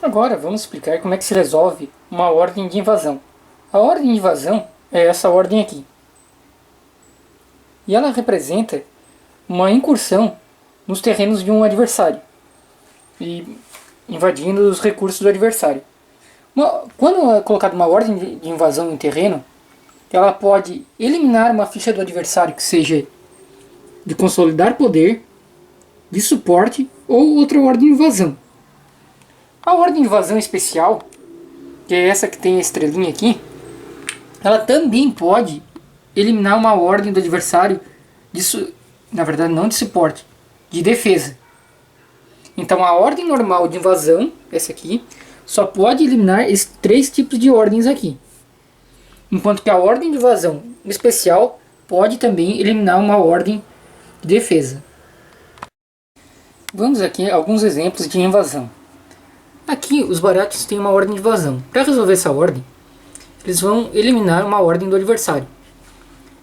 Agora vamos explicar como é que se resolve uma ordem de invasão. A ordem de invasão é essa ordem aqui. E ela representa uma incursão nos terrenos de um adversário e invadindo os recursos do adversário. Quando é colocada uma ordem de invasão em um terreno, ela pode eliminar uma ficha do adversário que seja de consolidar poder, de suporte ou outra ordem de invasão. A ordem de invasão especial, que é essa que tem a estrelinha aqui, ela também pode eliminar uma ordem do adversário, na verdade não de suporte, de defesa. Então a ordem normal de invasão, essa aqui, só pode eliminar esses três tipos de ordens aqui. Enquanto que a ordem de invasão especial pode também eliminar uma ordem de defesa. Vamos aqui a alguns exemplos de invasão. Aqui os baratos têm uma ordem de invasão. Para resolver essa ordem, eles vão eliminar uma ordem do adversário.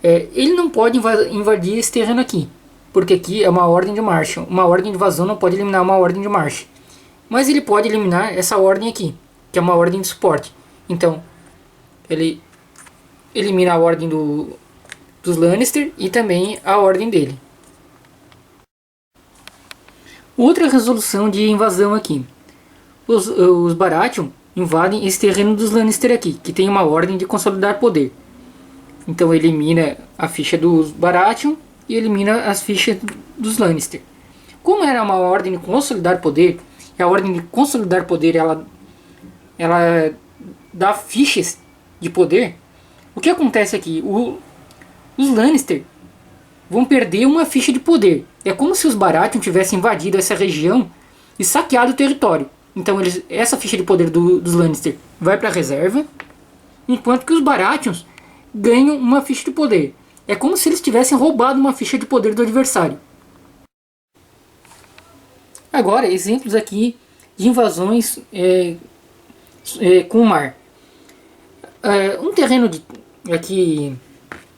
Ele não pode invadir esse terreno aqui, porque aqui é uma ordem de marcha. Uma ordem de invasão não pode eliminar uma ordem de marcha. Mas ele pode eliminar essa ordem aqui, que é uma ordem de suporte. Então, ele elimina a ordem dos Lannister e também a ordem dele. Outra resolução de invasão aqui. Os Baratheon invadem esse terreno dos Lannister aqui, que tem uma ordem de consolidar poder. Então elimina a ficha dos Baratheon e elimina as fichas dos Lannister. Como era uma ordem de consolidar poder, e a ordem de consolidar poder ela dá fichas de poder, o que acontece aqui? Os Lannister vão perder uma ficha de poder. É como se os Baratheon tivessem invadido essa região e saqueado o território. Então essa ficha de poder dos Lannister vai para a reserva, enquanto que os Baratheons ganham uma ficha de poder. É como se eles tivessem roubado uma ficha de poder do adversário. Agora, exemplos aqui de invasões com o mar. Um terreno aqui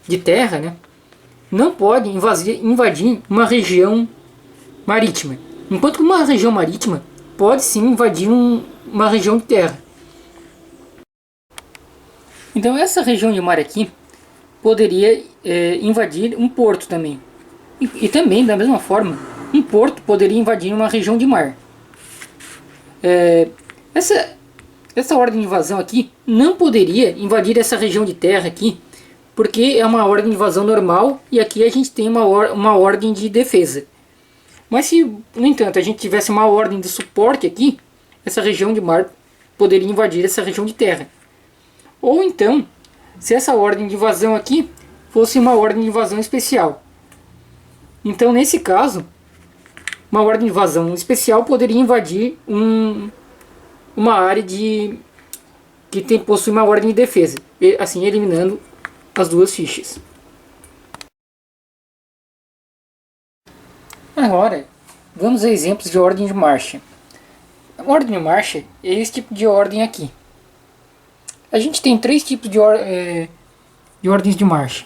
de terra, né, não pode invadir uma região marítima. Enquanto que uma região marítima pode sim invadir uma região de terra. Então essa região de mar aqui poderia invadir um porto também. E também, da mesma forma, um porto poderia invadir uma região de mar. Essa ordem de invasão aqui não poderia invadir essa região de terra aqui, porque é uma ordem de invasão normal e aqui a gente tem uma ordem de defesa. Mas se, no entanto, a gente tivesse uma ordem de suporte aqui, essa região de mar poderia invadir essa região de terra. Ou então, se essa ordem de invasão aqui fosse uma ordem de invasão especial. Então, nesse caso, uma ordem de invasão especial poderia invadir uma área que possui uma ordem de defesa, assim eliminando as duas fichas. Agora, vamos a exemplos de ordem de marcha. A ordem de marcha é esse tipo de ordem aqui. A gente tem três tipos de ordens de marcha.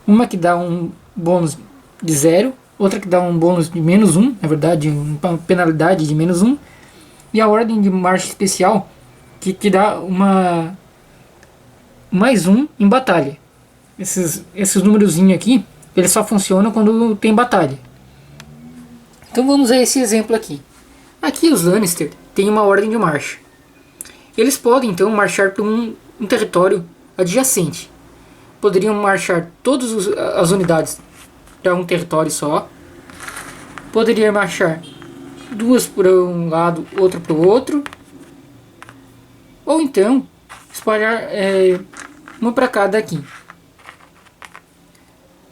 Uma que dá um bônus de 0, outra que dá um bônus de -1, na verdade, uma penalidade de -1, e a ordem de marcha especial que dá uma +1 em batalha. Esses númerozinhos aqui, eles só funcionam quando tem batalha. Então vamos a esse exemplo aqui. Aqui os Lannister têm uma ordem de marcha. Eles podem então marchar para um território adjacente. Poderiam marchar todas as unidades para um território só. Poderiam marchar duas para um lado, outra para o outro. Ou então espalhar uma para cada aqui.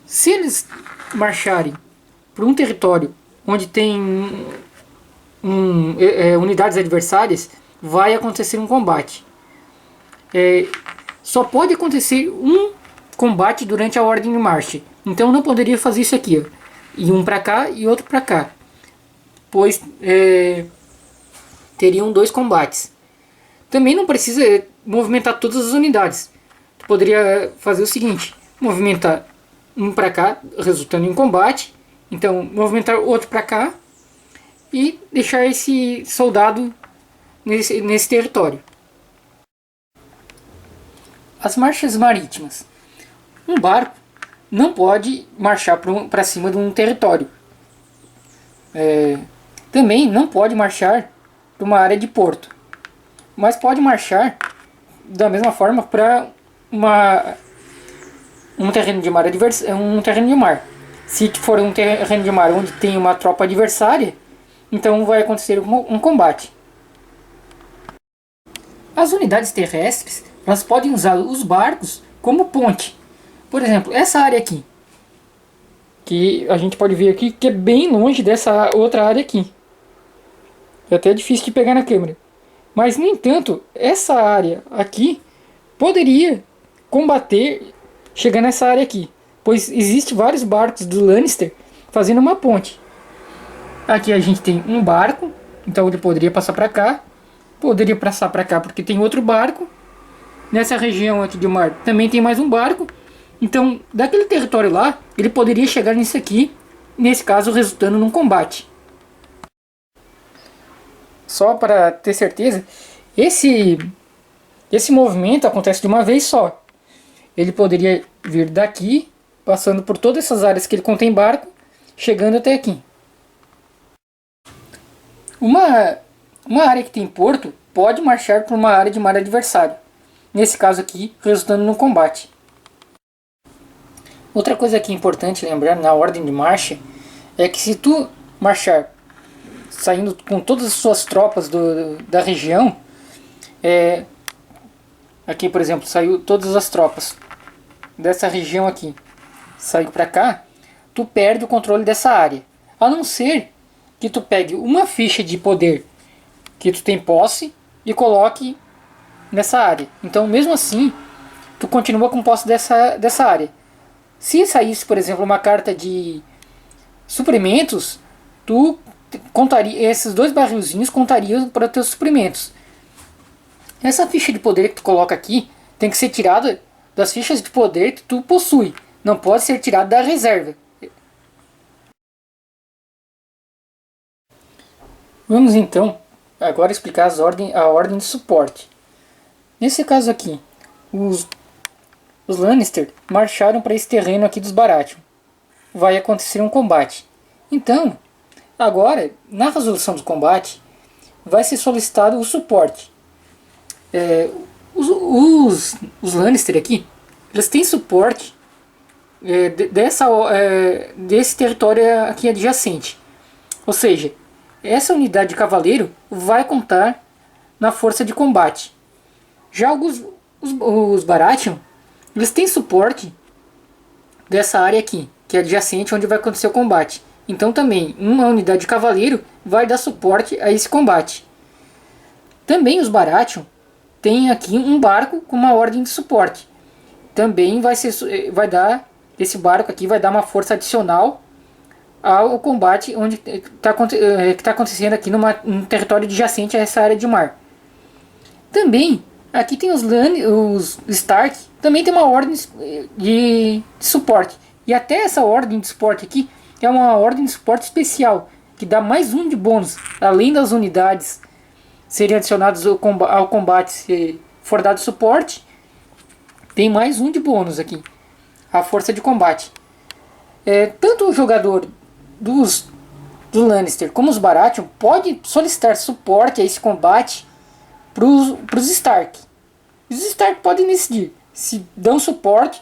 Se eles marcharem para um território onde tem unidades adversárias, vai acontecer um combate. Só pode acontecer um combate durante a ordem de marcha. Então não poderia fazer isso aqui, ó, e um para cá e outro para cá, pois teriam dois combates. Também não precisa movimentar todas as unidades. Tu poderia fazer o seguinte: movimentar um para cá, resultando em combate. Então movimentar outro para cá e deixar esse soldado nesse território. As marchas marítimas. Um barco não pode marchar para cima de um território. Também não pode marchar para uma área de porto, mas pode marchar da mesma forma para um terreno de mar um terreno de mar. Se for um terreno de mar onde tem uma tropa adversária, então vai acontecer um combate. As unidades terrestres, elas podem usar os barcos como ponte. Por exemplo, essa área aqui, que a gente pode ver aqui, que é bem longe dessa outra área aqui. É até difícil de pegar na câmera. Mas, no entanto, essa área aqui poderia combater, chegar nessa área aqui. Pois existem vários barcos do Lannister fazendo uma ponte. Aqui a gente tem um barco, então ele poderia passar para cá. Poderia passar para cá porque tem outro barco. Nessa região aqui de mar também tem mais um barco. Então, daquele território lá, ele poderia chegar nisso aqui, nesse caso resultando num combate. Só para ter certeza, esse movimento acontece de uma vez só. Ele poderia vir daqui, passando por todas essas áreas que ele contém barco, chegando até aqui. Uma área que tem porto pode marchar para uma área de mar adversário. Nesse caso aqui, resultando num combate. Outra coisa que é importante lembrar na ordem de marcha é que se tu marchar saindo com todas as suas tropas da região, aqui por exemplo, saiu todas as tropas dessa região aqui, saiu para cá, tu perde o controle dessa área. A não ser que tu pegue uma ficha de poder que tu tem posse e coloque nessa área. Então mesmo assim, tu continua com posse dessa área. Se saísse, por exemplo, uma carta de suprimentos, tu contaria, esses 2 barrilzinhos contariam para teus suprimentos. Essa ficha de poder que tu coloca aqui tem que ser tirada das fichas de poder que tu possui. Não pode ser tirada da reserva. Vamos então agora explicar a ordem de suporte. Nesse caso aqui, os Lannister marcharam para esse terreno aqui dos Baratheon. Vai acontecer um combate. Então, agora, na resolução do combate, vai ser solicitado o suporte. Os Lannister aqui, eles têm suporte desse território aqui adjacente. Ou seja, essa unidade de cavaleiro vai contar na força de combate. Já os Baratheon, eles têm suporte dessa área aqui, que é adjacente onde vai acontecer o combate. Então também uma unidade de cavaleiro vai dar suporte a esse combate. Também os Baratheon têm aqui um barco com uma ordem de suporte. Também esse barco aqui vai dar uma força adicional ao combate onde que está acontecendo aqui num território adjacente a essa área de mar. Também aqui tem os Stark, também tem uma ordem de suporte. E até essa ordem de suporte aqui é uma ordem de suporte especial, que dá mais 1 de bônus, além das unidades serem adicionadas ao combate se for dado suporte, tem mais 1 de bônus aqui, a força de combate. Tanto o jogador do Lannister como os Baratheon pode solicitar suporte a esse combate para os Stark. Os Stark podem decidir se dão suporte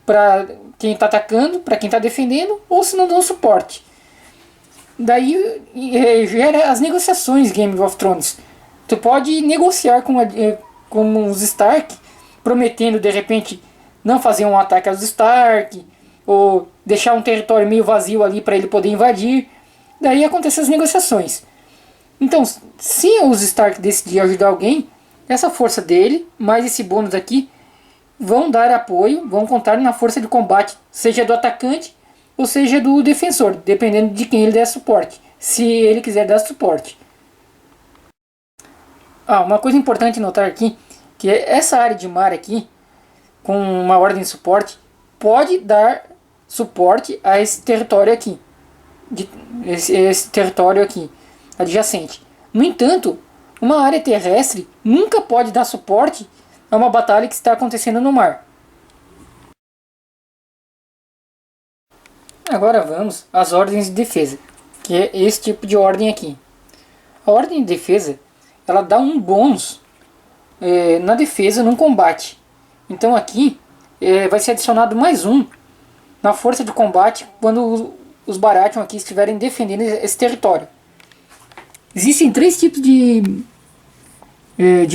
para quem está atacando, para quem está defendendo, ou se não dão suporte. Daí gera as negociações Game of Thrones. Tu pode negociar com os Stark, prometendo de repente não fazer um ataque aos Stark, ou deixar um território meio vazio ali para ele poder invadir. Daí acontecem as negociações. Então, se os Stark decidirem ajudar alguém, essa força dele, mais esse bônus aqui, vão dar apoio, vão contar na força de combate, seja do atacante ou seja do defensor, dependendo de quem ele der suporte, se ele quiser dar suporte. Uma coisa importante notar aqui, que essa área de mar aqui, com uma ordem de suporte, pode dar suporte a esse território aqui, esse território aqui, adjacente. No entanto, uma área terrestre nunca pode dar suporte a uma batalha que está acontecendo no mar. Agora vamos às ordens de defesa, que é esse tipo de ordem aqui. A ordem de defesa, ela dá um bônus na defesa num combate. Então aqui vai ser adicionado mais um na força de combate quando os Baratheon aqui estiverem defendendo esse território. Existem 3 tipos de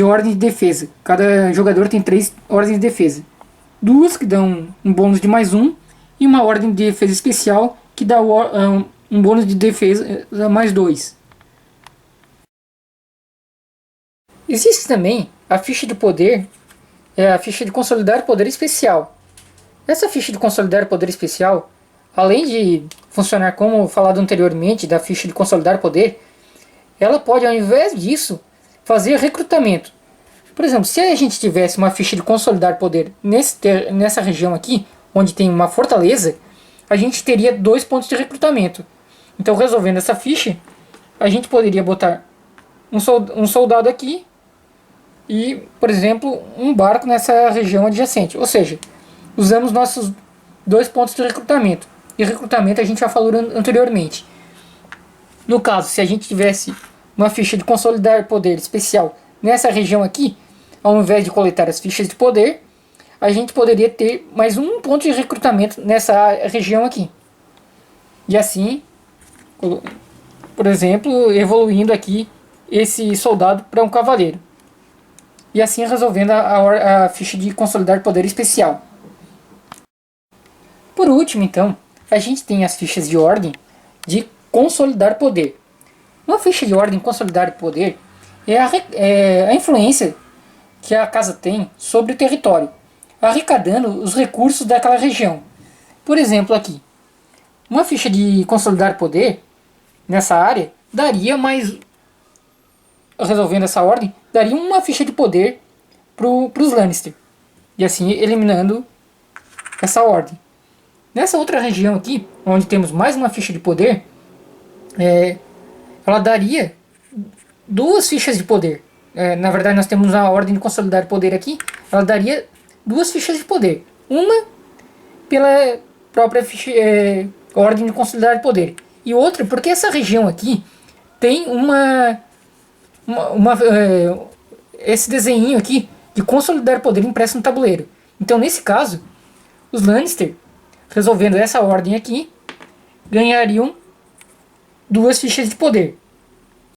ordem de defesa. Cada jogador tem 3 ordens de defesa. 2 que dão um bônus de mais 1 e uma ordem de defesa especial que dá um bônus de defesa mais 2. Existe também a ficha de poder, a ficha de consolidar poder especial. Essa ficha de consolidar poder especial, além de funcionar como falado anteriormente da ficha de consolidar poder, ela pode, ao invés disso, fazer recrutamento. Por exemplo, se a gente tivesse uma ficha de consolidar poder nessa região aqui, onde tem uma fortaleza, a gente teria 2 pontos de recrutamento. Então, resolvendo essa ficha, a gente poderia botar um soldado aqui e, por exemplo, um barco nessa região adjacente. Ou seja, usamos nossos 2 pontos de recrutamento. E recrutamento a gente já falou anteriormente. No caso, se a gente tivesse uma ficha de consolidar poder especial nessa região aqui, ao invés de coletar as fichas de poder, a gente poderia ter mais um ponto de recrutamento nessa região aqui. E assim, por exemplo, evoluindo aqui esse soldado para um cavaleiro. E assim resolvendo a ficha de consolidar poder especial. Por último, então, a gente tem as fichas de ordem de consolidar poder. Uma ficha de ordem consolidar poder é a influência que a casa tem sobre o território, arrecadando os recursos daquela região. Por exemplo, aqui, uma ficha de consolidar poder nessa área daria mais, resolvendo essa ordem, daria uma ficha de poder para os Lannister, e assim eliminando essa ordem. Nessa outra região aqui, onde temos mais uma ficha de poder, ela daria 2 fichas de poder. Na verdade, nós temos a ordem de consolidar poder aqui, ela daria 2 fichas de poder. Uma pela própria ficha, ordem de consolidar poder, e outra porque essa região aqui tem esse desenho aqui de consolidar poder impresso no tabuleiro. Então, nesse caso, os Lannister, resolvendo essa ordem aqui, ganhariam 2 fichas de poder.